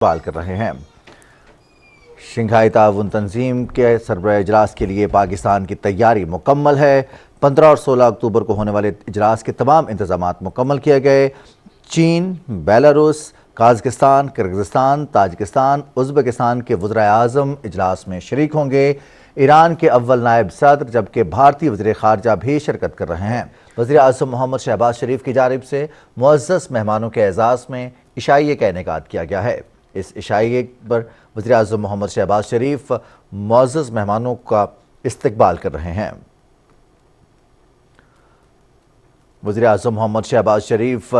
استقبال کر رہے ہیں۔ شنگھائی تعاون تنظیم کے سربراہ اجلاس کے لیے پاکستان کی تیاری مکمل ہے۔ 15 اور 16 اکتوبر کو ہونے والے اجلاس کے تمام انتظامات مکمل کیے گئے۔ چین، Belarus, Kazakhstan, Kyrgyzstan, Tajikistan, Uzbekistan کے وزرائے اعظم اجلاس میں شریک ہوں گے۔ ایران کے اول نائب صدر جبکہ بھارتی وزیر خارجہ بھی شرکت کر رہے ہیں۔ وزیر اعظم محمد شہباز شریف کی جانب سے معزز مہمانوں کے اعزاز میں عشائیے کا انعقاد کیا گیا ہے۔ اس عشائیے پر وزیر اعظم محمد شہباز شریف معزز مہمانوں کا استقبال کر رہے ہیں۔ وزیر اعظم محمد شہباز شریف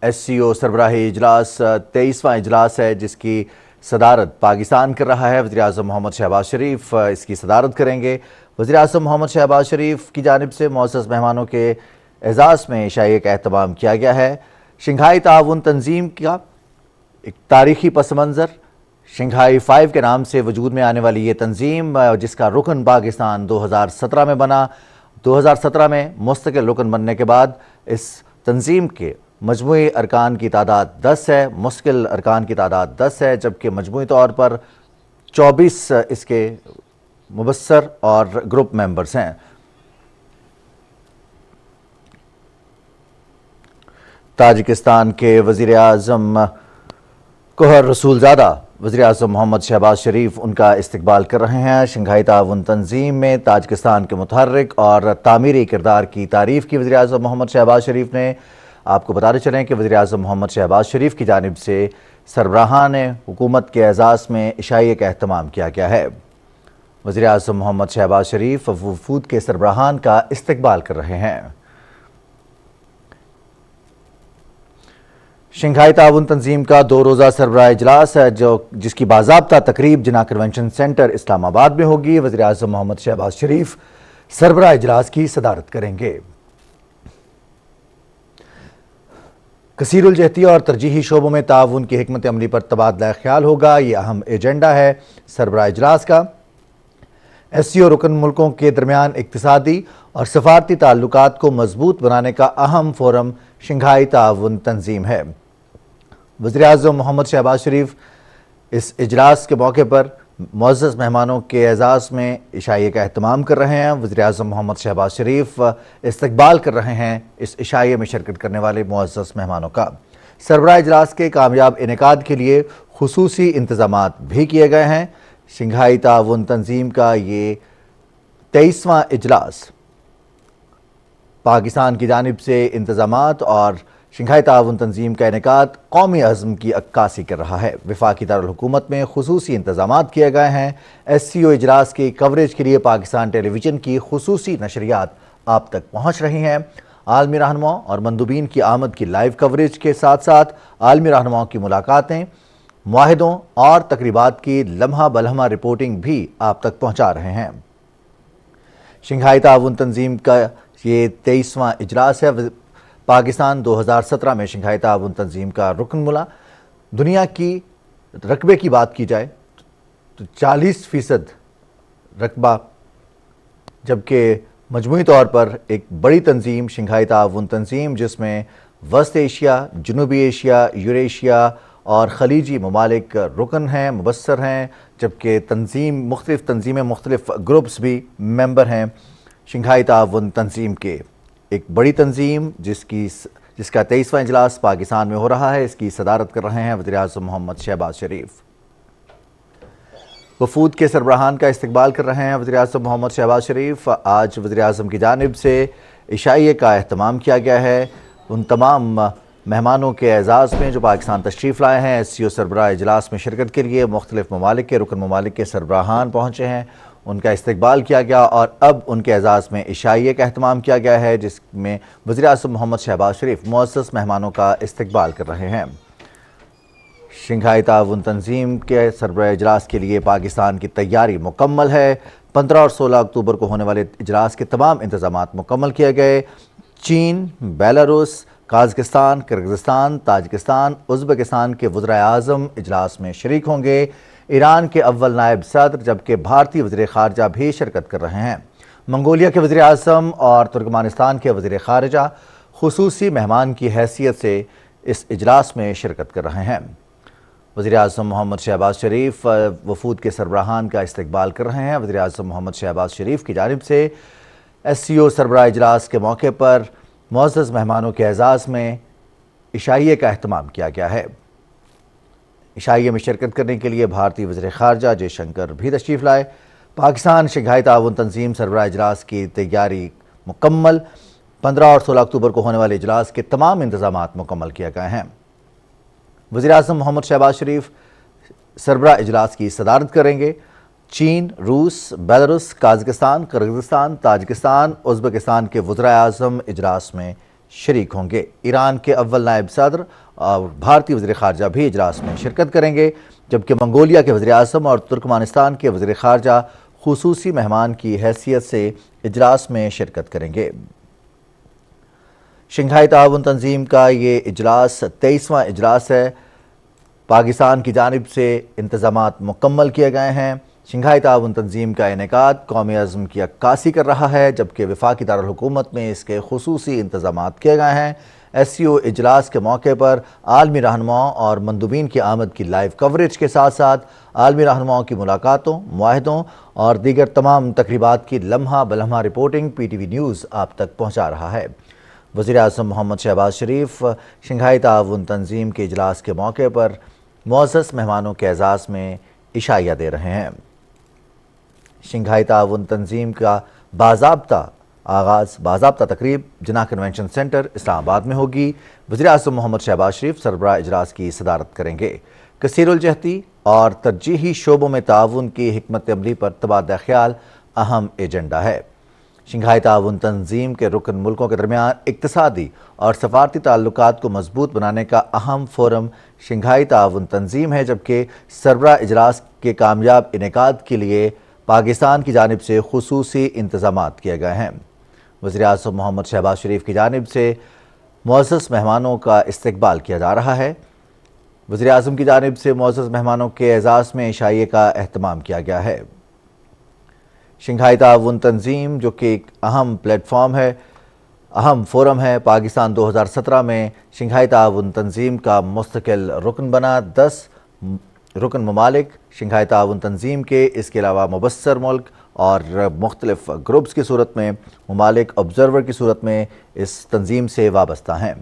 ایس سی او سربراہی اجلاس 23واں اجلاس ہے جس کی صدارت پاکستان کر رہا ہے۔ وزیر اعظم محمد شہباز شریف اس کی صدارت کریں گے۔ وزیر اعظم محمد شہباز شریف کی جانب سے معزز مہمانوں کے اعزاز میں عشائیے کا اہتمام کیا گیا ہے۔ شنگھائی تعاون تنظیم کا ایک تاریخی پس منظر، شنگھائی 5 کے نام سے وجود میں آنے والی یہ تنظیم جس کا رکن پاکستان 2017 میں بنا۔ 2017 میں مستقل رکن بننے کے بعد اس تنظیم کے مجموعی ارکان کی تعداد 10 ہے، مستقل ارکان کی تعداد 10 ہے، جبکہ مجموعی طور پر 24 اس کے مبصر اور گروپ ممبرز ہیں۔ تاجکستان کے وزیر اعظم کوہر رسول زادہ وزیر اعظم محمد شہباز شریف ان کا استقبال کر رہے ہیں۔ شنگھائی تعاون تنظیم میں تاجکستان کے متحرک اور تعمیری کردار کی تعریف کی وزیر اعظم محمد شہباز شریف نے۔ آپ کو بتاتے چلیں کہ وزیر اعظم محمد شہباز شریف کی جانب سے سربراہان حکومت کے اعزاز میں عشائیے کا اہتمام کیا گیا ہے۔ وزیر اعظم محمد شہباز شریف وفود کے سربراہان کا استقبال کر رہے ہیں۔ شنگھائی تعاون تنظیم کا 2 روزہ سربراہ اجلاس ہے جس کی باضابطہ تقریب جناح کنونشن سینٹر اسلام آباد میں ہوگی۔ وزیر اعظم محمد شہباز شریف سربراہ اجلاس کی صدارت کریں گے۔ کثیر الجہتی اور ترجیحی شعبوں میں تعاون کی حکمت عملی پر تبادلہ خیال ہوگا، یہ اہم ایجنڈا ہے سربراہ اجلاس کا۔ ایس سی او رکن ملکوں کے درمیان اقتصادی اور سفارتی تعلقات کو مضبوط بنانے کا اہم فورم شنگھائی تعاون تنظیم ہے۔ وزیر اعظم محمد شہباز شریف اس اجلاس کے موقع پر معزز مہمانوں کے اعزاز میں عشائیے کا اہتمام کر رہے ہیں۔ وزیر اعظم محمد شہباز شریف استقبال کر رہے ہیں اس عشائیے میں شرکت کرنے والے معزز مہمانوں کا۔ سربراہ اجلاس کے کامیاب انعقاد کے لیے خصوصی انتظامات بھی کیے گئے ہیں۔ شنگھائی تعاون تنظیم کا یہ 23واں اجلاس پاکستان کی جانب سے انتظامات اور شنگھائی تعاون تنظیم کا انعقاد قومی عزم کی عکاسی کر رہا ہے۔ وفاقی دارالحکومت میں خصوصی انتظامات کیے گئے ہیں۔ ایس سی او اجلاس کی کوریج کے لیے پاکستان ٹیلی ویژن کی خصوصی نشریات آپ تک پہنچ رہی ہیں۔ عالمی رہنماؤں اور مندوبین کی آمد کی لائیو کوریج کے ساتھ ساتھ عالمی رہنماؤں کی ملاقاتیں، معاہدوں اور تقریبات کی لمحہ بلمحہ رپورٹنگ بھی آپ تک پہنچا رہے ہیں۔ شنگھائی تعاون تنظیم کا یہ 23واں اجلاس ہے۔ پاکستان 2017 میں شنگھائی تعاون تنظیم کا رکن ملا۔ دنیا کی رقبے کی بات کی جائے تو 40% رقبہ، جبکہ مجموعی طور پر ایک بڑی تنظیم شنگھائی تعاون تنظیم جس میں وسط ایشیا، جنوبی ایشیا، یوریشیا اور خلیجی ممالک رکن ہیں، مبصر ہیں، جبکہ مختلف تنظیمیں، مختلف گروپس بھی ممبر ہیں شنگھائی تعاون تنظیم کے۔ ایک بڑی تنظیم جس کا 23واں اجلاس پاکستان میں ہو رہا ہے، اس کی صدارت کر رہے ہیں وزیر اعظم محمد شہباز شریف۔ وفود کے سربراہان کا استقبال کر رہے ہیں وزیر اعظم محمد شہباز شریف۔ آج وزیر اعظم کی جانب سے عشائیے کا اہتمام کیا گیا ہے۔ ان تمام مہمانوں کے اعزاز میں جو پاکستان تشریف لائے ہیں، ایس سی او سربراہ اجلاس میں شرکت کے لیے مختلف ممالک کے رکن ممالک کے سربراہان پہنچے ہیں، ان کا استقبال کیا گیا اور اب ان کے اعزاز میں عشائیے کا اہتمام کیا گیا ہے جس میں وزیر اعظم محمد شہباز شریف معزز مہمانوں کا استقبال کر رہے ہیں۔ شنگھائی تعاون تنظیم کے سربراہ اجلاس کے لیے پاکستان کی تیاری مکمل ہے۔ 15 اور 16 اکتوبر کو ہونے والے اجلاس کے تمام انتظامات مکمل کیے گئے۔ چین، Belarus, Kazakhstan, Kyrgyzstan, Tajikistan, Uzbekistan کے وزرائے اعظم اجلاس میں شریک ہوں گے۔ ایران کے اول نائب صدر جبکہ بھارتی وزیر خارجہ بھی شرکت کر رہے ہیں۔ منگولیا کے وزیر اعظم اور ترکمانستان کے وزیر خارجہ خصوصی مہمان کی حیثیت سے اس اجلاس میں شرکت کر رہے ہیں۔ وزیراعظم محمد شہباز شریف وفود کے سربراہان کا استقبال کر رہے ہیں۔ وزیراعظم محمد شہباز شریف کی جانب سے SCO سربراہ اجلاس کے موقع پر معزز مہمانوں کے اعزاز میں عشائیے کا اہتمام کیا گیا ہے۔ عشائیے میں شرکت کرنے کے لیے بھارتی وزیر خارجہ جے شنکر بھی تشریف لائے۔ پاکستان شنگھائی تعاون تنظیم سربراہ اجلاس کی تیاری مکمل۔ 15 اور 16 اکتوبر کو ہونے والے اجلاس کے تمام انتظامات مکمل کیے گئے ہیں۔ وزیراعظم محمد شہباز شریف سربراہ اجلاس کی صدارت کریں گے۔ چین، روس، بیلاروس، قازقستان، قرغیزستان، تاجکستان، ازبکستان کے وزراء اعظم اجلاس میں شریک ہوں گے۔ ایران کے اول نائب صدر اور بھارتی وزیر خارجہ بھی اجلاس میں شرکت کریں گے، جبکہ منگولیا کے وزیر اعظم اور ترکمانستان کے وزیر خارجہ خصوصی مہمان کی حیثیت سے اجلاس میں شرکت کریں گے۔ شنگھائی تعاون تنظیم کا یہ اجلاس 23واں اجلاس ہے۔ پاکستان کی جانب سے انتظامات مکمل کیے گئے ہیں۔ شنگھائی تعاون تنظیم کا انعقاد قومی عزم کی عکاسی کر رہا ہے، جبکہ وفاقی دارالحکومت میں اس کے خصوصی انتظامات کیے گئے ہیں۔ SCO اجلاس کے موقع پر عالمی رہنماؤں اور مندوبین کی آمد کی لائیو کوریج کے ساتھ ساتھ عالمی رہنماؤں کی ملاقاتوں، معاہدوں اور دیگر تمام تقریبات کی لمحہ بلمحہ رپورٹنگ PTV نیوز آپ تک پہنچا رہا ہے۔ وزیراعظم محمد شہباز شریف شنگھائی تعاون تنظیم کے اجلاس کے موقع پر معزز مہمانوں کے اعزاز میں عشائیہ دے رہے ہیں۔ شنگھائی تعاون تنظیم کا باضابطہ تقریب جناح کنونشن سینٹر اسلام آباد میں ہوگی۔ وزیراعظم محمد شہباز شریف سربراہ اجلاس کی صدارت کریں گے۔ کثیر الجہتی اور ترجیحی شعبوں میں تعاون کی حکمت عملی پر تبادلہ خیال اہم ایجنڈا ہے۔ شنگھائی تعاون تنظیم کے رکن ملکوں کے درمیان اقتصادی اور سفارتی تعلقات کو مضبوط بنانے کا اہم فورم شنگھائی تعاون تنظیم ہے، جبکہ سربراہ اجلاس کے کامیاب انعقاد کے لیے پاکستان کی جانب سے خصوصی انتظامات کیے گئے ہیں۔ وزیراعظم محمد شہباز شریف کی جانب سے معزز مہمانوں کا استقبال کیا جا رہا ہے۔ وزیراعظم کی جانب سے معزز مہمانوں کے اعزاز میں عشائیے کا اہتمام کیا گیا ہے۔ شنگھائی تعاون تنظیم جو کہ ایک اہم فورم ہے، پاکستان 2017 میں شنگھائی تعاون تنظیم کا مستقل رکن بنا۔ 10 رکن ممالک شنگھائی تعاون تنظیم کے، اس کے علاوہ مبصر ملک اور مختلف گروپس کی صورت میں ممالک آبزرور کی صورت میں اس تنظیم سے وابستہ ہیں۔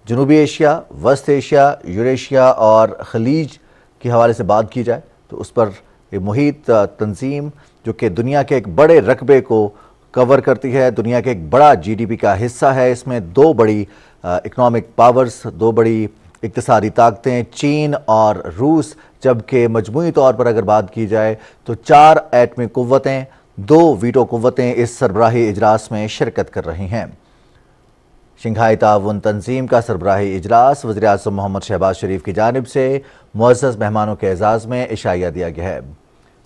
جنوبی ایشیا، وسط ایشیا، یوریشیا اور خلیج کے حوالے سے بات کی جائے تو اس پر یہ محیط تنظیم جو کہ دنیا کے ایک بڑے رقبے کو کور کرتی ہے، دنیا کے ایک بڑا GDP کا حصہ ہے۔ اس میں 2 بڑی اکنامک پاورز، 2 بڑی اقتصادی طاقتیں چین اور روس، جبکہ مجموعی طور پر اگر بات کی جائے تو 4 ایٹمی قوتیں، 2 ویٹو قوتیں اس سربراہی اجلاس میں شرکت کر رہی ہیں۔ شنگھائی تعاون تنظیم کا سربراہی اجلاس وزیراعظم محمد شہباز شریف کی جانب سے معزز مہمانوں کے اعزاز میں عشائیہ دیا گیا ہے۔